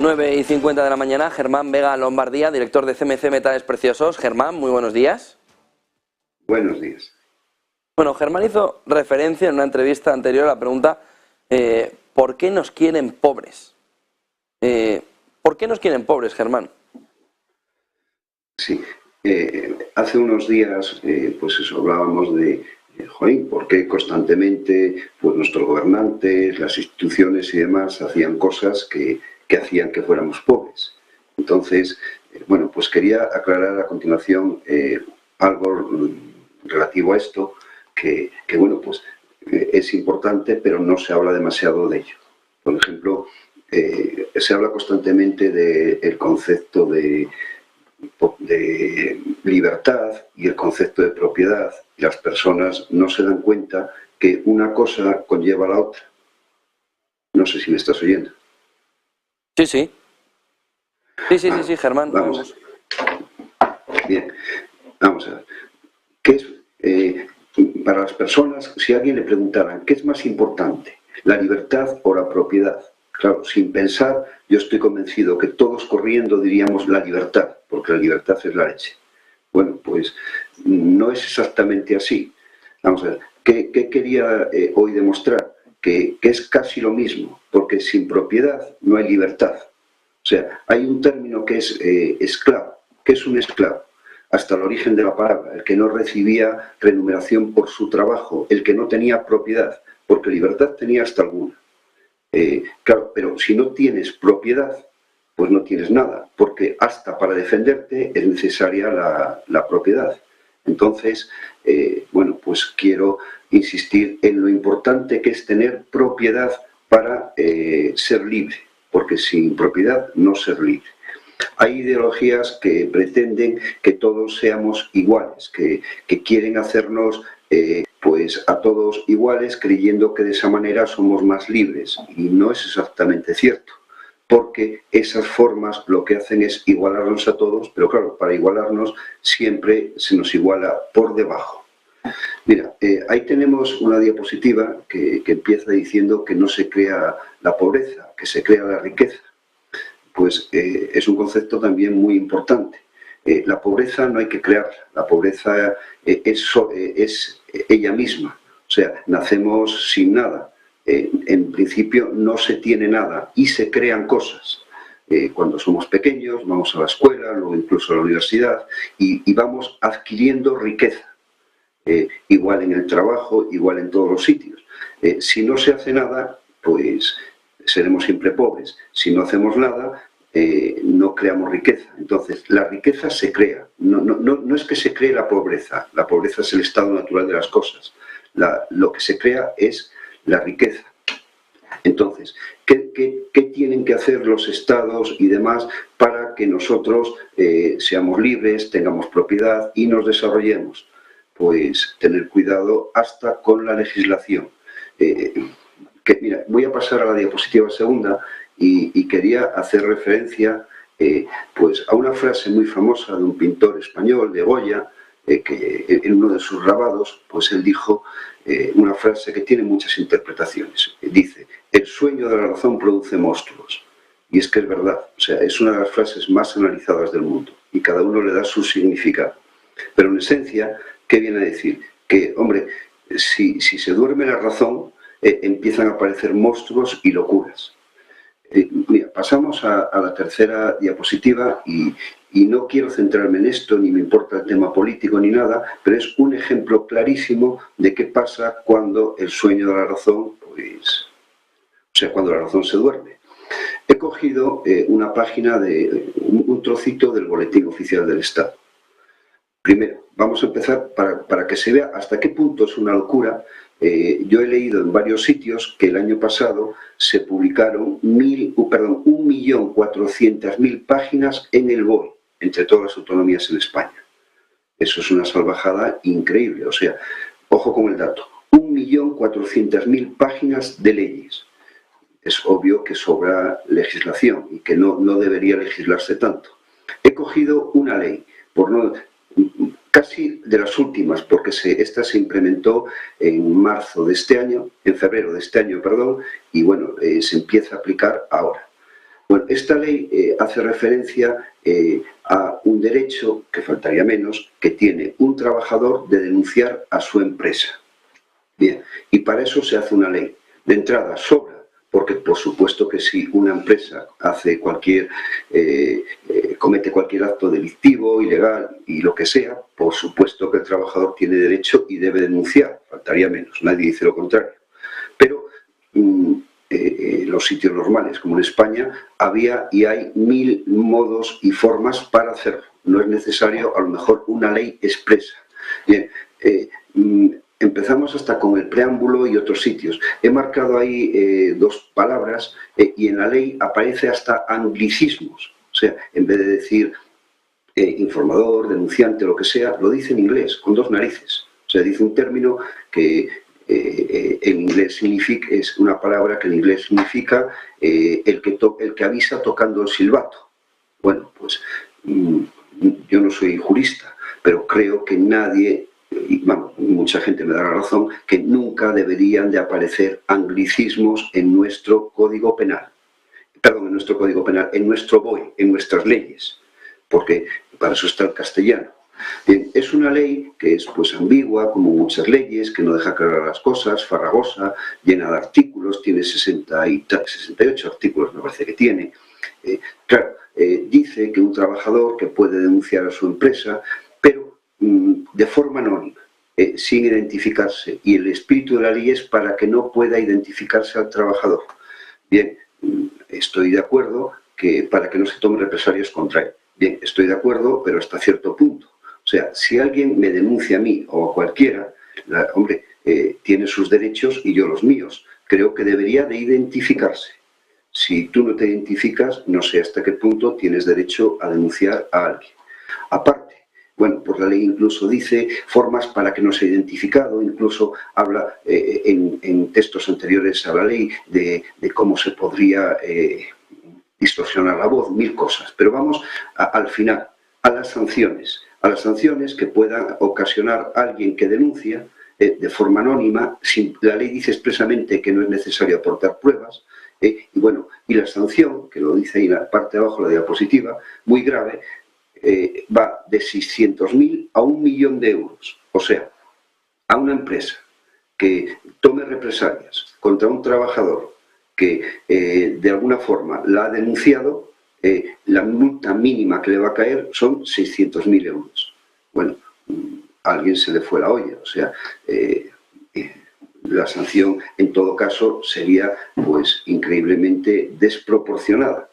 9:50 de la mañana, Germán Vega Lombardía, director de CMC Metales Preciosos. Germán, muy buenos días. Buenos días. Bueno, Germán hizo referencia en una entrevista anterior a la pregunta ¿por qué nos quieren pobres? ¿Por qué nos quieren pobres, Germán? Sí, hace unos días pues eso, hablábamos de por qué constantemente pues nuestros gobernantes, las instituciones y demás hacían cosas que hacían que fuéramos pobres. Entonces, bueno, pues quería aclarar a continuación algo relativo a esto que bueno, pues es importante, pero no se habla demasiado de ello. Por ejemplo, se habla constantemente del concepto de libertad y el concepto de propiedad, y las personas no se dan cuenta que una cosa conlleva a la otra. No sé si me estás oyendo. Sí, sí. Sí, Germán. Vamos. Bien, vamos a ver. ¿Qué es, para las personas, si a alguien le preguntaran, ¿qué es más importante, la libertad o la propiedad? Claro, sin pensar, yo estoy convencido que todos corriendo diríamos la libertad, porque la libertad es la leche. Bueno, pues no es exactamente así. Vamos a ver, ¿qué quería hoy demostrar? Que es casi lo mismo, porque sin propiedad no hay libertad. O sea, hay un término que es esclavo. ¿Qué es un esclavo? Hasta el origen de la palabra, el que no recibía remuneración por su trabajo, el que no tenía propiedad, porque libertad tenía hasta alguna. Claro, pero si no tienes propiedad, pues no tienes nada, porque hasta para defenderte es necesaria la propiedad. Entonces, bueno, pues quiero insistir en lo importante que es tener propiedad para ser libre, porque sin propiedad no ser libre. Hay ideologías que pretenden que todos seamos iguales, que quieren hacernos pues a todos iguales, creyendo que de esa manera somos más libres. Y no es exactamente cierto, porque esas formas lo que hacen es igualarnos a todos, pero claro, para igualarnos siempre se nos iguala por debajo. Mira, ahí tenemos una diapositiva que empieza diciendo que no se crea la pobreza, que se crea la riqueza. Pues es un concepto también muy importante. La pobreza no hay que crearla, la pobreza es ella misma. O sea, nacemos sin nada. En principio no se tiene nada y se crean cosas. Cuando somos pequeños vamos a la escuela, luego incluso a la universidad y vamos adquiriendo riqueza. Igual en el trabajo, igual en todos los sitios. Si no se hace nada, pues seremos siempre pobres. Si no hacemos nada, no creamos riqueza. Entonces, la riqueza se crea. No es que se cree la pobreza es el estado natural de las cosas. Lo que se crea es la riqueza. Entonces, ¿qué tienen que hacer los estados y demás para que nosotros seamos libres, tengamos propiedad y nos desarrollemos? Pues tener cuidado hasta con la legislación. Mira, voy a pasar a la diapositiva segunda y quería hacer referencia pues a una frase muy famosa de un pintor español, de Goya, que en uno de sus grabados, pues él dijo una frase que tiene muchas interpretaciones. Dice, el sueño de la razón produce monstruos. Y es que es verdad, o sea, es una de las frases más analizadas del mundo y cada uno le da su significado. Pero en esencia, ¿qué viene a decir? Que, hombre, si se duerme la razón, empiezan a aparecer monstruos y locuras. Mira, pasamos a la tercera diapositiva y no quiero centrarme en esto, ni me importa el tema político ni nada, pero es un ejemplo clarísimo de qué pasa cuando el sueño de la razón, pues, o sea, cuando la razón se duerme. He cogido una página de un trocito del Boletín Oficial del Estado. Primero, vamos a empezar para que se vea hasta qué punto es una locura. Yo he leído en varios sitios que el año pasado se publicaron 1.400.000 páginas en el BOE, entre todas las autonomías en España. Eso es una salvajada increíble. O sea, ojo con el dato, 1.400.000 páginas de leyes. Es obvio que sobra legislación y que no debería legislarse tanto. He cogido una ley, casi de las últimas, porque esta se implementó en febrero de este año, y bueno, se empieza a aplicar ahora. Bueno, esta ley hace referencia a un derecho, que faltaría menos, que tiene un trabajador de denunciar a su empresa. Bien, y para eso se hace una ley. De entrada sobra, porque por supuesto que si una empresa hace comete cualquier acto delictivo, ilegal y lo que sea, por supuesto que el trabajador tiene derecho y debe denunciar, faltaría menos, nadie dice lo contrario. Pero los sitios normales, como en España, había y hay 1000 modos y formas para hacerlo. No es necesario, a lo mejor, una ley expresa. Bien, empezamos hasta con el preámbulo y otros sitios. He marcado ahí dos palabras y en la ley aparece hasta anglicismos. O sea, en vez de decir informador, denunciante, lo que sea, lo dice en inglés, con dos narices. O sea, dice un término que en inglés significa, es una palabra que en inglés significa el que avisa tocando el silbato. Bueno, pues yo no soy jurista, pero creo que nadie, y vamos, mucha gente me da la razón, que nunca deberían de aparecer anglicismos en nuestro Código Penal. Perdón, en nuestro Código Penal, en nuestro BOE, en nuestras leyes, porque para eso está el castellano. Bien, es una ley que es pues ambigua, como muchas leyes, que no deja claras las cosas, farragosa, llena de artículos, tiene 68 artículos, me parece que tiene. Claro, dice que un trabajador que puede denunciar a su empresa, pero de forma anónima, sin identificarse, y el espíritu de la ley es para que no pueda identificarse al trabajador. Bien, estoy de acuerdo que para que no se tomen represalias contra él. Bien, estoy de acuerdo, pero hasta cierto punto. O sea, si alguien me denuncia a mí o a cualquiera, hombre, tiene sus derechos y yo los míos. Creo que debería de identificarse. Si tú no te identificas, no sé hasta qué punto tienes derecho a denunciar a alguien. Aparte, bueno, pues la ley incluso dice formas para que no sea identificado, incluso habla en textos anteriores a la ley de cómo se podría distorsionar la voz, 1000 cosas. Pero vamos al final, a las sanciones que puedan ocasionar a alguien que denuncia de forma anónima. La ley dice expresamente que no es necesario aportar pruebas, y bueno, y la sanción, que lo dice ahí en la parte de abajo de la diapositiva, muy grave, va de 600.000 a 1 millón de euros. O sea, a una empresa que tome represalias contra un trabajador que de alguna forma la ha denunciado, la multa mínima que le va a caer son 600.000 euros. Bueno, a alguien se le fue la olla, o sea, la sanción en todo caso sería pues increíblemente desproporcionada.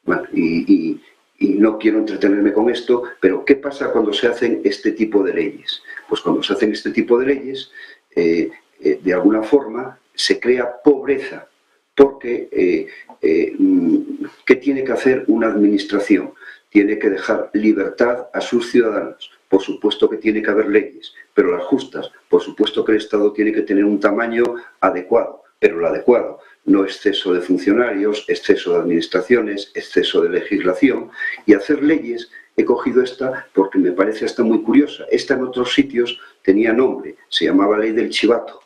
Bueno, y no quiero entretenerme con esto, pero ¿qué pasa cuando se hacen este tipo de leyes? Pues cuando se hacen este tipo de leyes, de alguna forma se crea pobreza, porque ¿qué tiene que hacer una administración? Tiene que dejar libertad a sus ciudadanos. Por supuesto que tiene que haber leyes, pero las justas. Por supuesto que el Estado tiene que tener un tamaño adecuado, pero el adecuado, no exceso de funcionarios, exceso de administraciones, exceso de legislación. Y hacer leyes, he cogido esta porque me parece hasta muy curiosa. Esta en otros sitios tenía nombre, se llamaba Ley del Chivato.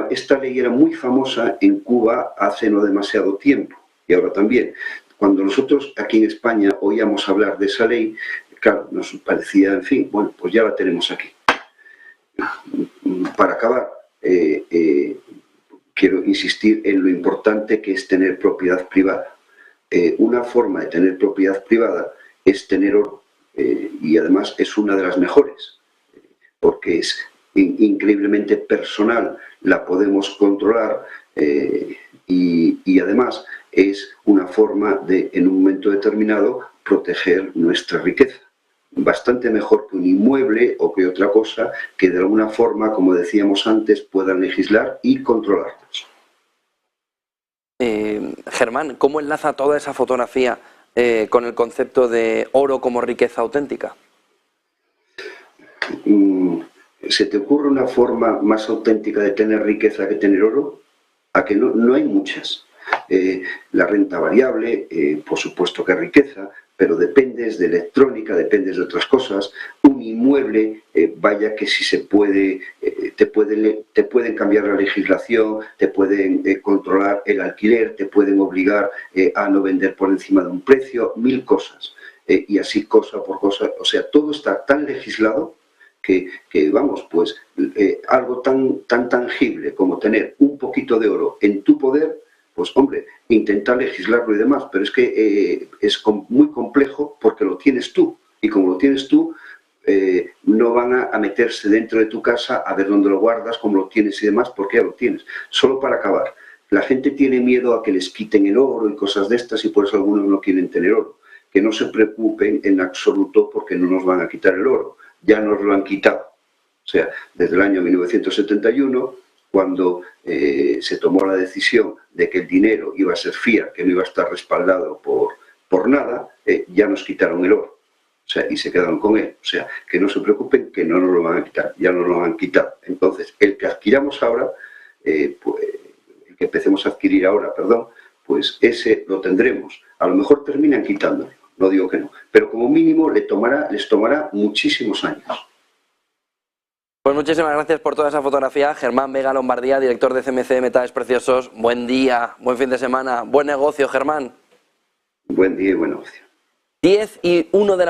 Esta ley era muy famosa en Cuba hace no demasiado tiempo, y ahora también. Cuando nosotros aquí en España oíamos hablar de esa ley, claro, nos parecía, en fin, bueno, pues ya la tenemos aquí. Para acabar, quiero insistir en lo importante que es tener propiedad privada. Una forma de tener propiedad privada es tener oro, y además es una de las mejores, porque es increíblemente personal, la podemos controlar, y además es una forma de, en un momento determinado, proteger nuestra riqueza. Bastante mejor que un inmueble o que otra cosa que de alguna forma, como decíamos antes, puedan legislar y controlarnos. Germán, ¿cómo enlaza toda esa fotografía con el concepto de oro como riqueza auténtica? ¿Se te ocurre una forma más auténtica de tener riqueza que tener oro? ¿A que no hay muchas? La renta variable, por supuesto que es riqueza, pero dependes de electrónica, dependes de otras cosas. Un inmueble, vaya que si se puede, te pueden cambiar la legislación, te pueden controlar el alquiler, te pueden obligar a no vender por encima de un precio, 1000 cosas. Y así cosa por cosa, o sea, todo está tan legislado que vamos, pues algo tan tangible como tener un poquito de oro en tu poder, pues hombre, intentar legislarlo y demás, pero es que es muy complejo porque lo tienes tú, y como lo tienes tú, no van a meterse dentro de tu casa a ver dónde lo guardas, cómo lo tienes y demás, porque ya lo tienes. Solo para acabar, la gente tiene miedo a que les quiten el oro y cosas de estas, y por eso algunos no quieren tener oro. Que no se preocupen en absoluto porque no nos van a quitar el oro, ya nos lo han quitado. O sea, desde el año 1971, cuando se tomó la decisión de que el dinero iba a ser fiat, que no iba a estar respaldado por nada, ya nos quitaron el oro. O sea, y se quedaron con él. O sea, que no se preocupen, que no nos lo van a quitar, ya nos lo han quitado. Entonces, el que adquiramos ahora, pues, el que empecemos a adquirir ahora, perdón, pues ese lo tendremos. A lo mejor terminan quitándolo, no digo que no, pero como mínimo les tomará muchísimos años. Pues muchísimas gracias por toda esa fotografía. Germán Vega Lombardía, director de CMC Metales Preciosos. Buen día, buen fin de semana, buen negocio, Germán. Buen día y buen negocio. 10:01 de la